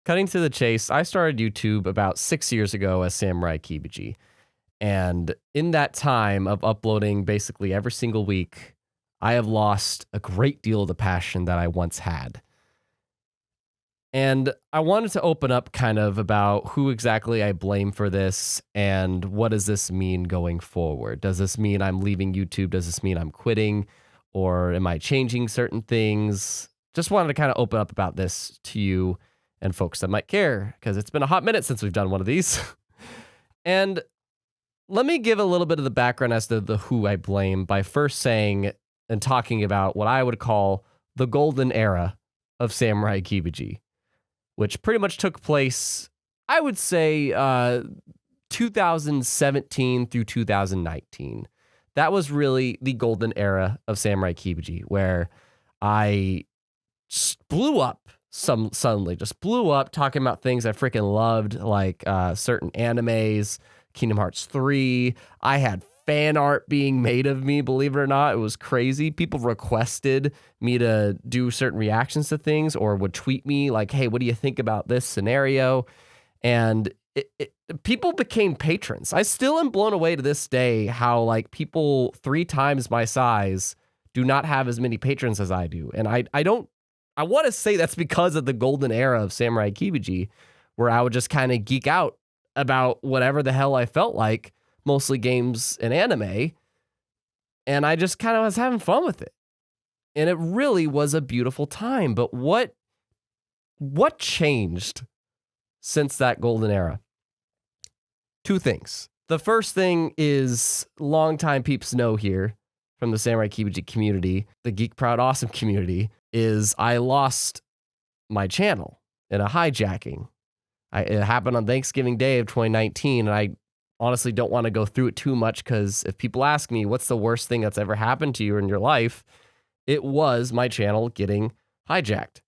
Cutting to the chase, I started YouTube about 6 years ago as Samurai Kibiji. And in that time of uploading basically every single week, I have lost a great deal of the passion that I once had. And I wanted to open up kind of about who exactly I blame for this and what does this mean going forward? Does this mean I'm leaving YouTube? Does this mean I'm quitting? Or am I changing certain things? Just wanted to kind of open up about this to you and folks that might care, because it's been a hot minute since we've done one of these. And let me give a little bit of the background as to the who I blame by first saying and talking about what I would call the golden era of Samurai Kibiji, which pretty much took place, I would say, 2017 through 2019. That was really the golden era of Samurai Kibiji, where I blew up suddenly, just blew up talking about things I freaking loved, like certain animes, Kingdom Hearts 3. I had fan art being made of me, believe it or not. It was crazy. People requested me to do certain reactions to things or would tweet me like, hey, what do you think about this scenario? And people became patrons. I still am blown away to this day how like people 3 times my size do not have as many patrons as I do. And I want to say that's because of the golden era of Samurai Kibiji, where I would just kind of geek out about whatever the hell I felt like, mostly games and anime. And I just kind of was having fun with it. And it really was a beautiful time. But what changed since that golden era? 2 things. The first thing is longtime peeps know here from the Samurai Kibiji community, the Geek Proud Awesome community, is I lost my channel in a hijacking. It happened on Thanksgiving Day of 2019, and I honestly don't want to go through it too much because if people ask me what's the worst thing that's ever happened to you in your life, it was my channel getting hijacked.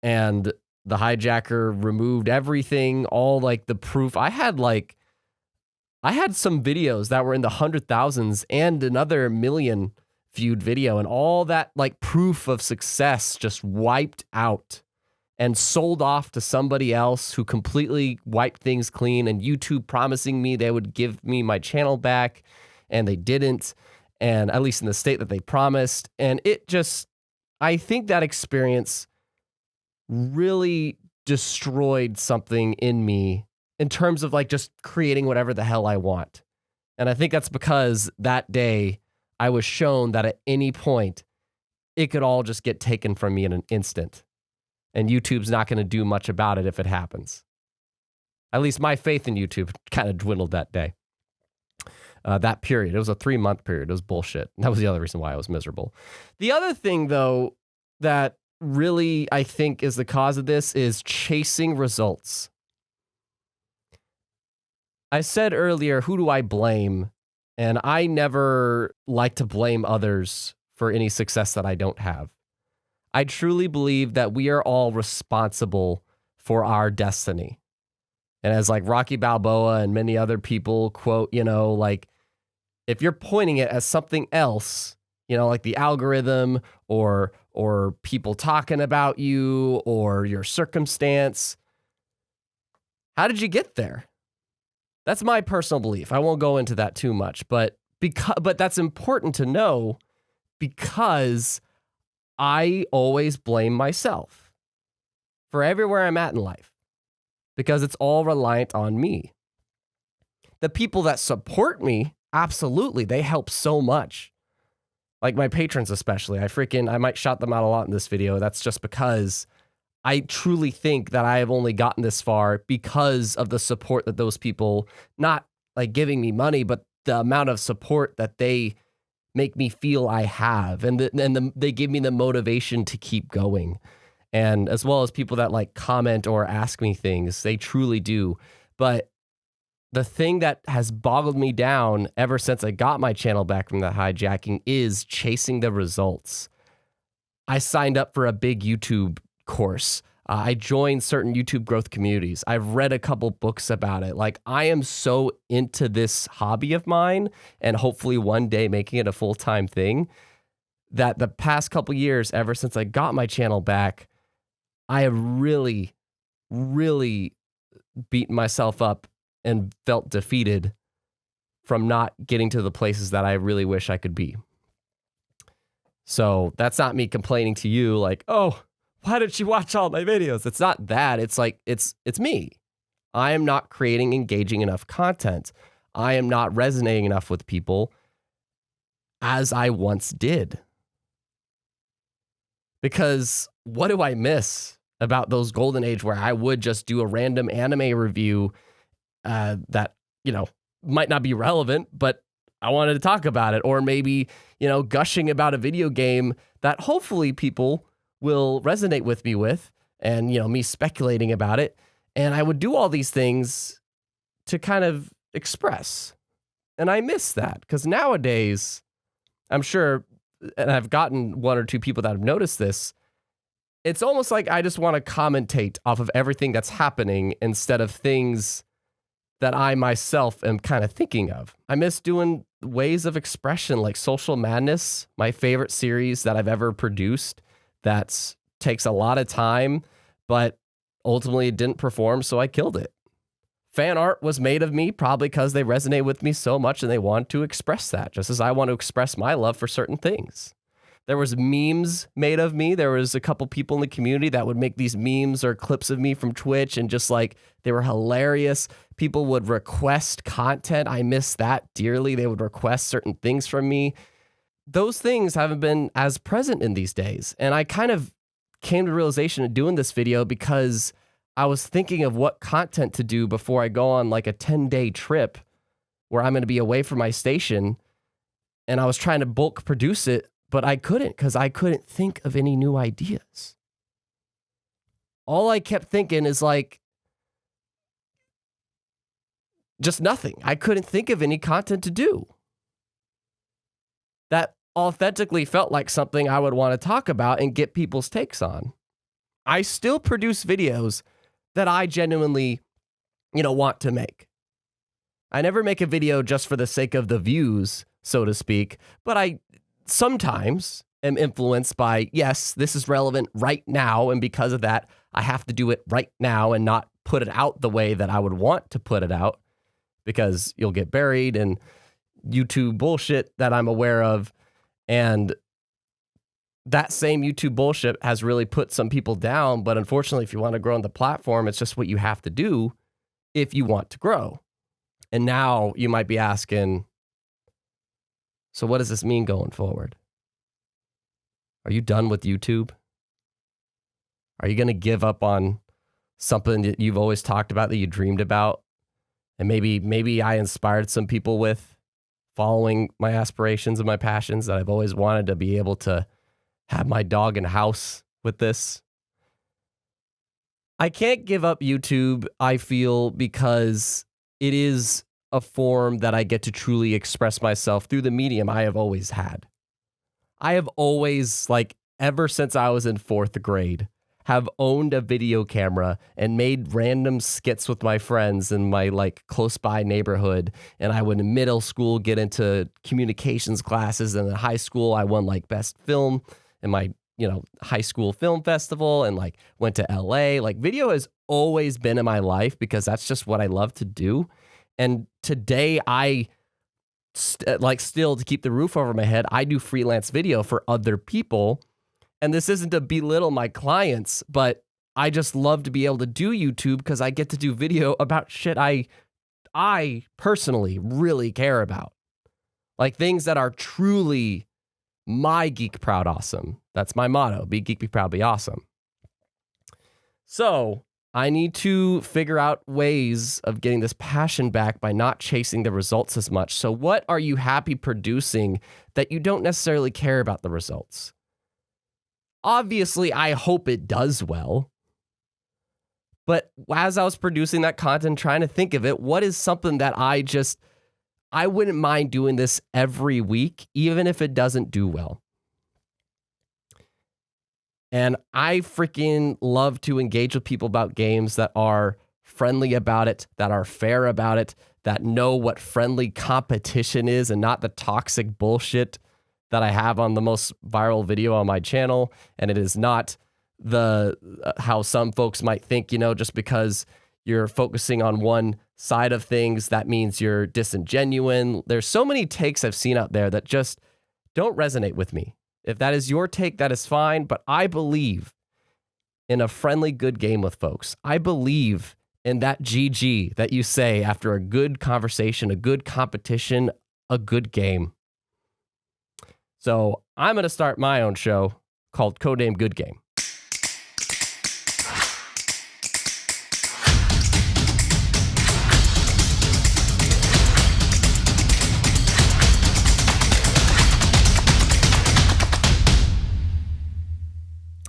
And the hijacker removed everything, all like the proof. I had some videos that were in the 100,000s and another million viewed video, and all that like proof of success just wiped out and sold off to somebody else who completely wiped things clean, and YouTube promising me they would give me my channel back, and they didn't, and at least in the state that they promised. And it just, I think that experience really destroyed something in me in terms of like just creating whatever the hell I want. And I think that's because that day I was shown that at any point it could all just get taken from me in an instant. And YouTube's not going to do much about it if it happens. At least my faith in YouTube kind of dwindled that day. That period. It was a 3-month period. It was bullshit. That was the other reason why I was miserable. The other thing, though, that really I think is the cause of this is chasing results. I said earlier, who do I blame? And I never like to blame others for any success that I don't have. I truly believe that we are all responsible for our destiny. And as like Rocky Balboa and many other people quote, like if you're pointing it as something else, like the algorithm or people talking about you or your circumstance, how did you get there? That's my personal belief. I won't go into that too much, but that's important to know because I always blame myself for everywhere I'm at in life because it's all reliant on me. The people that support me, absolutely, they help so much. Like my patrons especially. I might shout them out a lot in this video. That's just because I truly think that I have only gotten this far because of the support that those people, not like giving me money, but the amount of support that they make me feel I have, and they give me the motivation to keep going. And as well as people that like comment or ask me things, they truly do. But the thing that has boggled me down ever since I got my channel back from the hijacking is chasing the results. I signed up for a big YouTube course. I joined certain YouTube growth communities. I've read a couple books about it. Like I am so into this hobby of mine and hopefully one day making it a full-time thing that the past couple years, ever since I got my channel back, I have really, really beaten myself up and felt defeated from not getting to the places that I really wish I could be. So that's not me complaining to you like, oh, why didn't you watch all my videos? It's not that. It's like, it's me. I am not creating engaging enough content. I am not resonating enough with people as I once did. Because what do I miss about those golden age where I would just do a random anime review that, might not be relevant, but I wanted to talk about it, or maybe, gushing about a video game that hopefully people will resonate with me with, and, me speculating about it. And I would do all these things to kind of express. And I miss that because nowadays, I'm sure, and I've gotten one or two people that have noticed this, it's almost like I just want to commentate off of everything that's happening instead of things that I myself am kind of thinking of. I miss doing ways of expression like Social Madness, my favorite series that I've ever produced that takes a lot of time, but ultimately it didn't perform, so I killed it. Fan art was made of me probably because they resonate with me so much and they want to express that, just as I want to express my love for certain things. There was memes made of me. There was a couple people in the community that would make these memes or clips of me from Twitch, and just like, they were hilarious. People would request content. I miss that dearly. They would request certain things from me. Those things haven't been as present in these days. And I kind of came to the realization of doing this video because I was thinking of what content to do before I go on like a 10-day trip where I'm going to be away from my station. And I was trying to bulk produce it, but I couldn't because I couldn't think of any new ideas. All I kept thinking is like, just nothing. I couldn't think of any content to do that authentically felt like something I would want to talk about and get people's takes on. I still produce videos that I genuinely, want to make. I never make a video just for the sake of the views, so to speak, but I sometimes am influenced by, yes, this is relevant right now, and because of that, I have to do it right now and not put it out the way that I would want to put it out, because you'll get buried in YouTube bullshit that I'm aware of. And that same YouTube bullshit has really put some people down. But unfortunately, if you want to grow on the platform, it's just what you have to do if you want to grow. And now you might be asking, so what does this mean going forward? Are you done with YouTube? Are you going to give up on something that you've always talked about, that you dreamed about? And maybe I inspired some people with following my aspirations and my passions, that I've always wanted to be able to have my dog in house with this. I can't give up YouTube, I feel, because it is a form that I get to truly express myself through the medium I have always had. I have always, ever since I was in 4th grade, have owned a video camera and made random skits with my friends in my close by neighborhood. And I would in middle school get into communications classes, and in high school I won best film in my high school film festival, and went to LA. Video has always been in my life because that's just what I love to do. And today I still, to keep the roof over my head, I do freelance video for other people. And this isn't to belittle my clients, but I just love to be able to do YouTube because I get to do video about shit I personally really care about. Things that are truly my geek proud awesome. That's my motto. Be geek, be proud, be awesome. So I need to figure out ways of getting this passion back by not chasing the results as much. So what are you happy producing that you don't necessarily care about the results? Obviously, I hope it does well. But as I was producing that content, trying to think of it, what is something that I wouldn't mind doing this every week, even if it doesn't do well. And I freaking love to engage with people about games that are friendly about it, that are fair about it, that know what friendly competition is and not the toxic bullshit that I have on the most viral video on my channel. And it is not the how some folks might think, just because you're focusing on one side of things, that means you're disingenuous. There's so many takes I've seen out there that just don't resonate with me. If that is your take, that is fine. But I believe in a friendly, good game with folks. I believe in that GG that you say after a good conversation, a good competition, a good game. So I'm going to start my own show called Codename Good Game.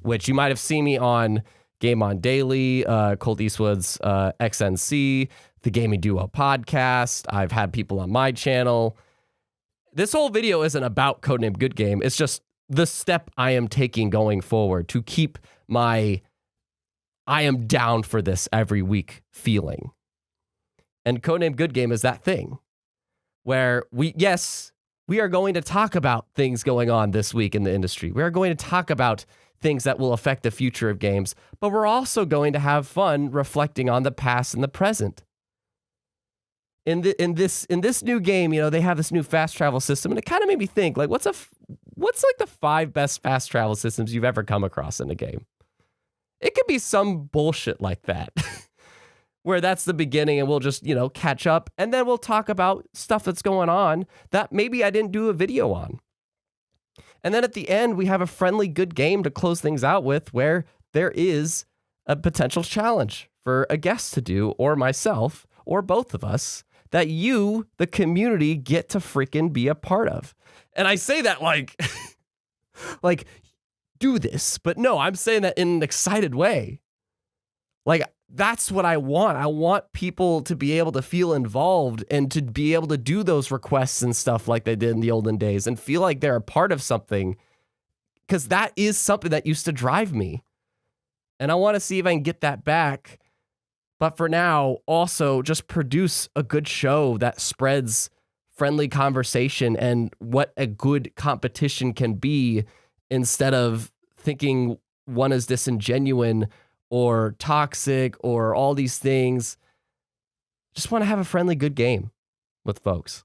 Which you might have seen me on Game On Daily, Colt Eastwood's XNC, the Gaming Duo podcast. I've had people on my channel. This whole video isn't about Codename Good Game. It's just the step I am taking going forward to keep my I am down for this every week feeling. And Codename Good Game is that thing where we are going to talk about things going on this week in the industry. We are going to talk about things that will affect the future of games, but we're also going to have fun reflecting on the past and the present. In this new game, they have this new fast travel system, and it kind of made me think, like, what's like the 5 best fast travel systems you've ever come across in a game? It could be some bullshit like that, where that's the beginning, and we'll just catch up, and then we'll talk about stuff that's going on that maybe I didn't do a video on. And then at the end, we have a friendly, good game to close things out with, where there is a potential challenge for a guest to do, or myself, or both of us, that you, the community, get to freaking be a part of. And I say that like do this, but no, I'm saying that in an excited way. Like, that's what I want. I want people to be able to feel involved and to be able to do those requests and stuff like they did in the olden days and feel like they're a part of something, because that is something that used to drive me. And I want to see if I can get that back. But for now, also just produce a good show that spreads friendly conversation and what a good competition can be, instead of thinking one is disingenuous or toxic or all these things. Just want to have a friendly, good game with folks.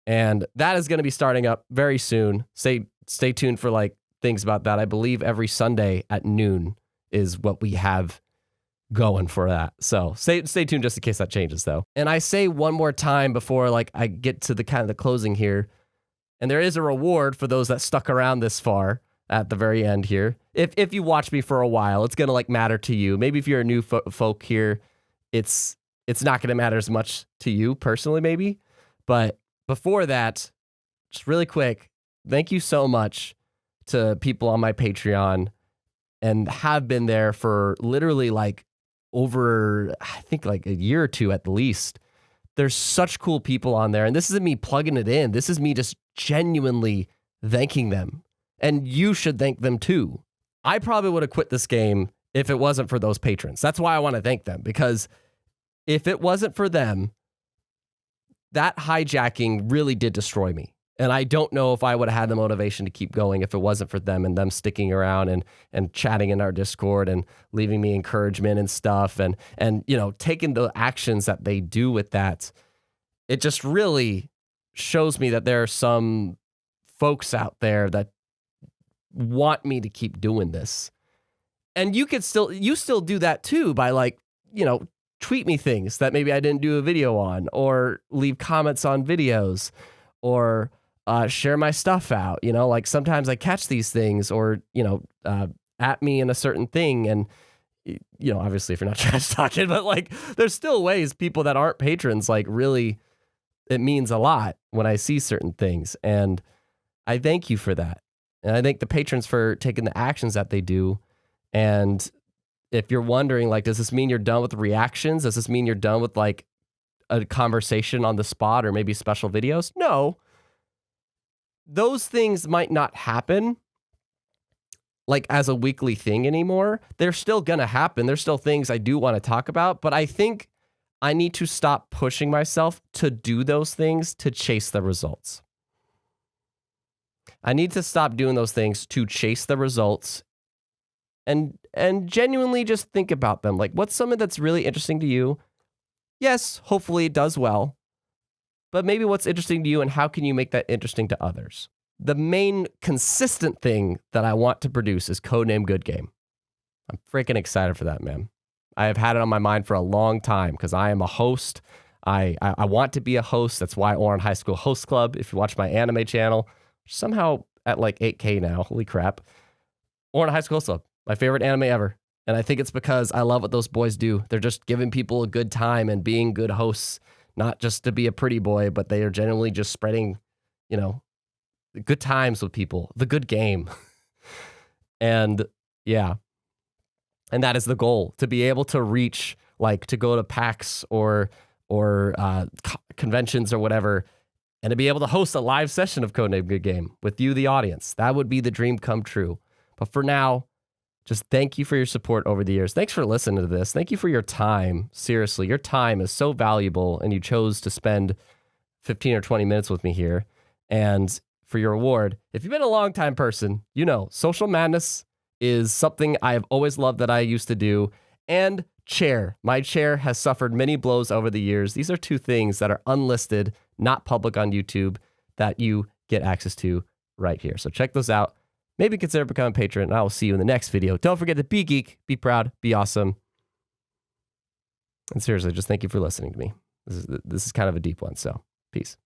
And that is going to be starting up very soon. Stay tuned for things about that. I believe every Sunday at noon is what we have going for that. So stay tuned just in case that changes, though. And I say one more time before I get to the kind of the closing here. And there is a reward for those that stuck around this far at the very end here. If you watch me for a while, it's going to matter to you. Maybe if you're a new folk here, it's not going to matter as much to you personally, maybe. But before that, just really quick, thank you so much to people on my Patreon and have been there for literally over, I think a year or two at the least. There's such cool people on there. And this isn't me plugging it in. This is me just genuinely thanking them. And you should thank them too. I probably would have quit this game if it wasn't for those patrons. That's why I want to thank them, because if it wasn't for them, that hijacking really did destroy me. And I don't know if I would have had the motivation to keep going if it wasn't for them and them sticking around and chatting in our Discord and leaving me encouragement and stuff and taking the actions that they do with that. It just really shows me that there are some folks out there that want me to keep doing this. And you still do that too by tweet me things that maybe I didn't do a video on, or leave comments on videos, or share my stuff out. Sometimes I catch these things, or at me in a certain thing, and obviously if you're not trash talking, but there's still ways people that aren't patrons really, it means a lot when I see certain things, and I thank you for that. And I thank the patrons for taking the actions that they do. And if you're wondering, does this mean you're done with reactions? Does this mean you're done with a conversation on the spot or maybe special videos? No. Those things might not happen as a weekly thing anymore. They're still going to happen. There's still things I do want to talk about, but I think I need to stop pushing myself to do those things to chase the results. I need to stop doing those things to chase the results and genuinely just think about them. Like, what's something that's really interesting to you? Yes, hopefully it does well, but maybe what's interesting to you and how can you make that interesting to others? The main consistent thing that I want to produce is Codename Good Game. I'm freaking excited for that, man. I have had it on my mind for a long time because I am a host. I want to be a host. That's why Oran High School Host Club, if you watch my anime channel, somehow at like 8K now. Holy crap. Oran High School Host Club, my favorite anime ever. And I think it's because I love what those boys do. They're just giving people a good time and being good hosts, not just to be a pretty boy, but they are genuinely just spreading, good times with people, the good game. And yeah. And that is the goal, to be able to reach, like to go to PAX or conventions or whatever, and to be able to host a live session of Codename Good Game with you, the audience. That would be the dream come true. But for now, just thank you for your support over the years. Thanks for listening to this. Thank you for your time. Seriously, your time is so valuable, and you chose to spend 15 or 20 minutes with me here. And for your reward, if you've been a long-time person, Social Madness is something I have always loved that I used to do. And chair. My chair has suffered many blows over the years. These are two things that are unlisted, not public on YouTube, that you get access to right here. So check those out. Maybe consider becoming a patron, and I will see you in the next video. Don't forget to be geek, be proud, be awesome. And seriously, just thank you for listening to me. This is kind of a deep one, so peace.